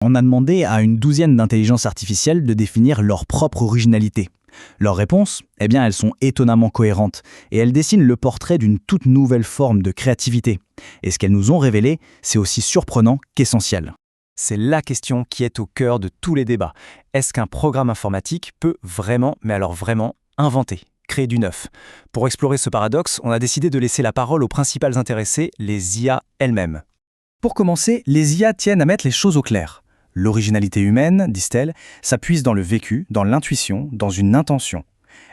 On a demandé à une douzaine d'intelligences artificielles de définir leur propre originalité. Leurs réponses, elles sont étonnamment cohérentes et elles dessinent le portrait d'une toute nouvelle forme de créativité. Et ce qu'elles nous ont révélé, c'est aussi surprenant qu'essentiel. C'est la question qui est au cœur de tous les débats. Est-ce qu'un programme informatique peut vraiment, mais alors vraiment, inventer, créer du neuf? Pour explorer ce paradoxe, on a décidé de laisser la parole aux principales intéressées, les IA elles-mêmes. Pour commencer, les IA tiennent à mettre les choses au clair. L'originalité humaine, disent-elles, s'appuie dans le vécu, dans l'intuition, dans une intention.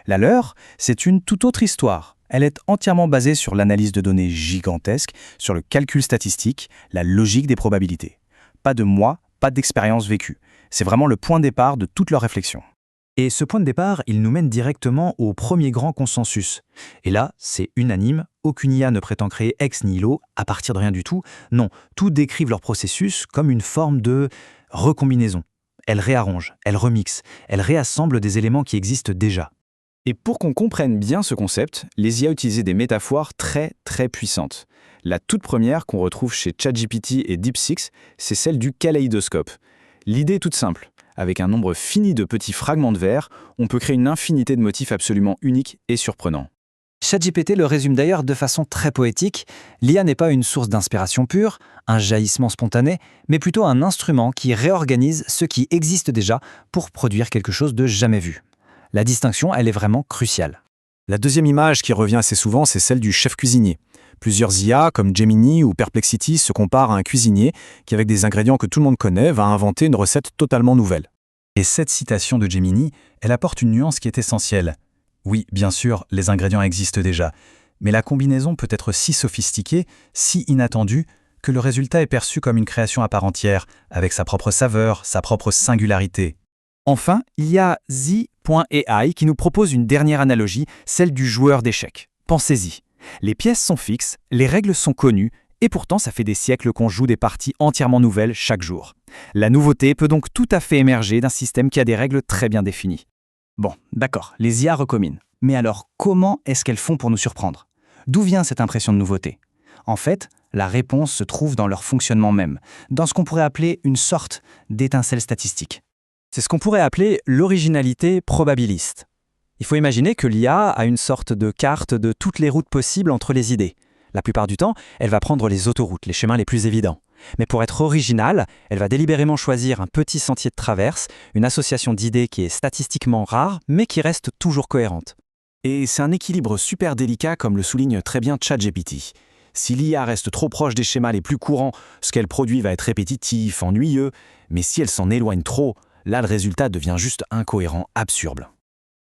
La leur, c'est une toute autre histoire. Elle est entièrement basée sur l'analyse de données gigantesques, sur le calcul statistique, la logique des probabilités. Pas de moi, pas d'expérience vécue. C'est vraiment le point de départ de toute leur réflexion. Et ce point de départ, il nous mène directement au premier grand consensus. Et là, c'est unanime, aucune IA ne prétend créer ex nihilo à partir de rien du tout. Non, tout décrivent leur processus comme une forme de recombinaison. Elles réarrangent, elles remixent, elles réassemblent des éléments qui existent déjà. Et pour qu'on comprenne bien ce concept, les IA utilisaient des métaphores très puissantes. La toute première qu'on retrouve chez ChatGPT et DeepSeek, c'est celle du kaléidoscope. L'idée est toute simple. Avec un nombre fini de petits fragments de verre, on peut créer une infinité de motifs absolument uniques et surprenants. ChatGPT le résume d'ailleurs de façon très poétique. L'IA n'est pas une source d'inspiration pure, un jaillissement spontané, mais plutôt un instrument qui réorganise ce qui existe déjà pour produire quelque chose de jamais vu. La distinction, elle est vraiment cruciale. La deuxième image qui revient assez souvent, c'est celle du chef cuisinier. Plusieurs IA, comme Gemini ou Perplexity, se comparent à un cuisinier qui, avec des ingrédients que tout le monde connaît, va inventer une recette totalement nouvelle. Et cette citation de Gemini, elle apporte une nuance qui est essentielle. Oui, bien sûr, les ingrédients existent déjà, mais la combinaison peut être si sophistiquée, si inattendue, que le résultat est perçu comme une création à part entière, avec sa propre saveur, sa propre singularité. Enfin, il y a Z.AI qui nous propose une dernière analogie, celle du joueur d'échecs. Pensez-y. Les pièces sont fixes, les règles sont connues, et pourtant ça fait des siècles qu'on joue des parties entièrement nouvelles chaque jour. La nouveauté peut donc tout à fait émerger d'un système qui a des règles très bien définies. Bon, d'accord, les IA recombinent. Mais alors, comment est-ce qu'elles font pour nous surprendre? D'où vient cette impression de nouveauté? En fait, la réponse se trouve dans leur fonctionnement même, dans ce qu'on pourrait appeler une sorte d'étincelle statistique. C'est ce qu'on pourrait appeler l'originalité probabiliste. Il faut imaginer que l'IA a une sorte de carte de toutes les routes possibles entre les idées. La plupart du temps, elle va prendre les autoroutes, les chemins les plus évidents. Mais pour être originale, elle va délibérément choisir un petit sentier de traverse, une association d'idées qui est statistiquement rare, mais qui reste toujours cohérente. Et c'est un équilibre super délicat comme le souligne très bien ChatGPT. Si l'IA reste trop proche des schémas les plus courants, ce qu'elle produit va être répétitif, ennuyeux, mais si elle s'en éloigne trop, là le résultat devient juste incohérent, absurde.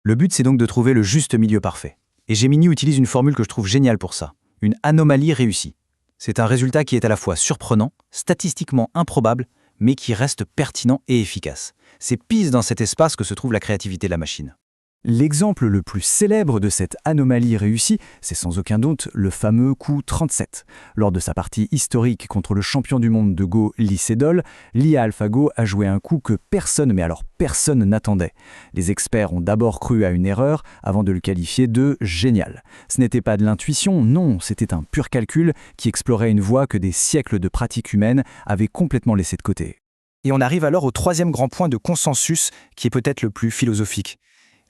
Le but, c'est donc de trouver le juste milieu parfait. Et Gemini utilise une formule que je trouve géniale pour ça. Une anomalie réussie. C'est un résultat qui est à la fois surprenant, statistiquement improbable, mais qui reste pertinent et efficace. C'est pile dans cet espace que se trouve la créativité de la machine. L'exemple le plus célèbre de cette anomalie réussie, c'est sans aucun doute le fameux coup 37. Lors de sa partie historique contre le champion du monde de Go Lee Sedol, l'IA AlphaGo a joué un coup que personne n'attendait. Les experts ont d'abord cru à une erreur avant de le qualifier de génial. Ce n'était pas de l'intuition, non, c'était un pur calcul qui explorait une voie que des siècles de pratique humaine avaient complètement laissée de côté. Et on arrive alors au troisième grand point de consensus qui est peut-être le plus philosophique.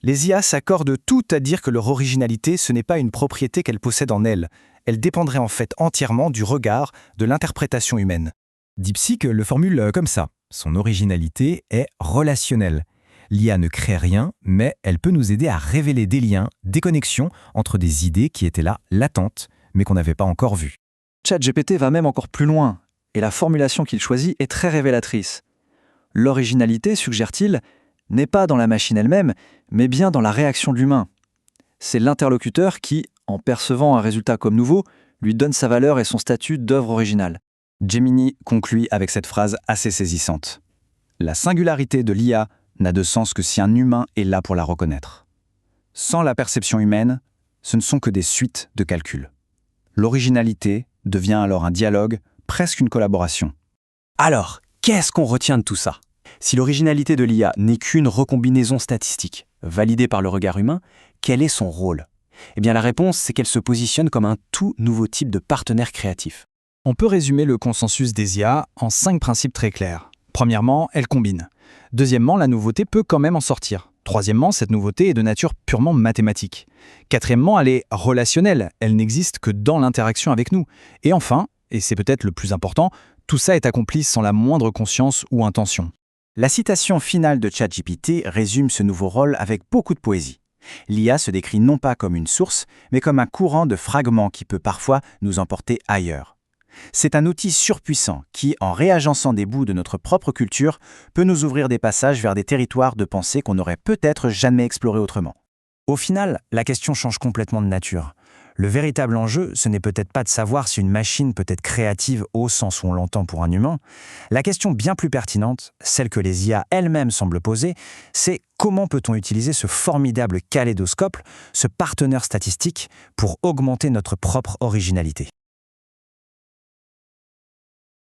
Les IA s'accordent toutes à dire que leur originalité, ce n'est pas une propriété qu'elles possèdent en elles. Elle dépendrait en fait entièrement du regard, de l'interprétation humaine. DeepSeek le formule comme ça. Son originalité est relationnelle. L'IA ne crée rien, mais elle peut nous aider à révéler des liens, des connexions entre des idées qui étaient là, latentes, mais qu'on n'avait pas encore vues. ChatGPT va même encore plus loin, et la formulation qu'il choisit est très révélatrice. L'originalité, suggère-t-il, n'est pas dans la machine elle-même, mais bien dans la réaction de l'humain. C'est l'interlocuteur qui, en percevant un résultat comme nouveau, lui donne sa valeur et son statut d'œuvre originale. Gemini conclut avec cette phrase assez saisissante. La singularité de l'IA n'a de sens que si un humain est là pour la reconnaître. Sans la perception humaine, ce ne sont que des suites de calculs. L'originalité devient alors un dialogue, presque une collaboration. Alors, qu'est-ce qu'on retient de tout ça? Si l'originalité de l'IA n'est qu'une recombinaison statistique, validée par le regard humain, quel est son rôle? Eh bien la réponse, c'est qu'elle se positionne comme un tout nouveau type de partenaire créatif. On peut résumer le consensus des IA en 5 principes très clairs. Premièrement, elle combine. Deuxièmement, la nouveauté peut quand même en sortir. Troisièmement, cette nouveauté est de nature purement mathématique. Quatrièmement, elle est relationnelle, elle n'existe que dans l'interaction avec nous. Et enfin, et c'est peut-être le plus important, tout ça est accompli sans la moindre conscience ou intention. La citation finale de ChatGPT résume ce nouveau rôle avec beaucoup de poésie. L'IA se décrit non pas comme une source, mais comme un courant de fragments qui peut parfois nous emporter ailleurs. C'est un outil surpuissant qui, en réagençant des bouts de notre propre culture, peut nous ouvrir des passages vers des territoires de pensée qu'on n'aurait peut-être jamais explorés autrement. Au final, la question change complètement de nature. Le véritable enjeu, ce n'est peut-être pas de savoir si une machine peut être créative au sens où on l'entend pour un humain. La question bien plus pertinente, celle que les IA elles-mêmes semblent poser, c'est comment peut-on utiliser ce formidable kaléidoscope, ce partenaire statistique, pour augmenter notre propre originalité.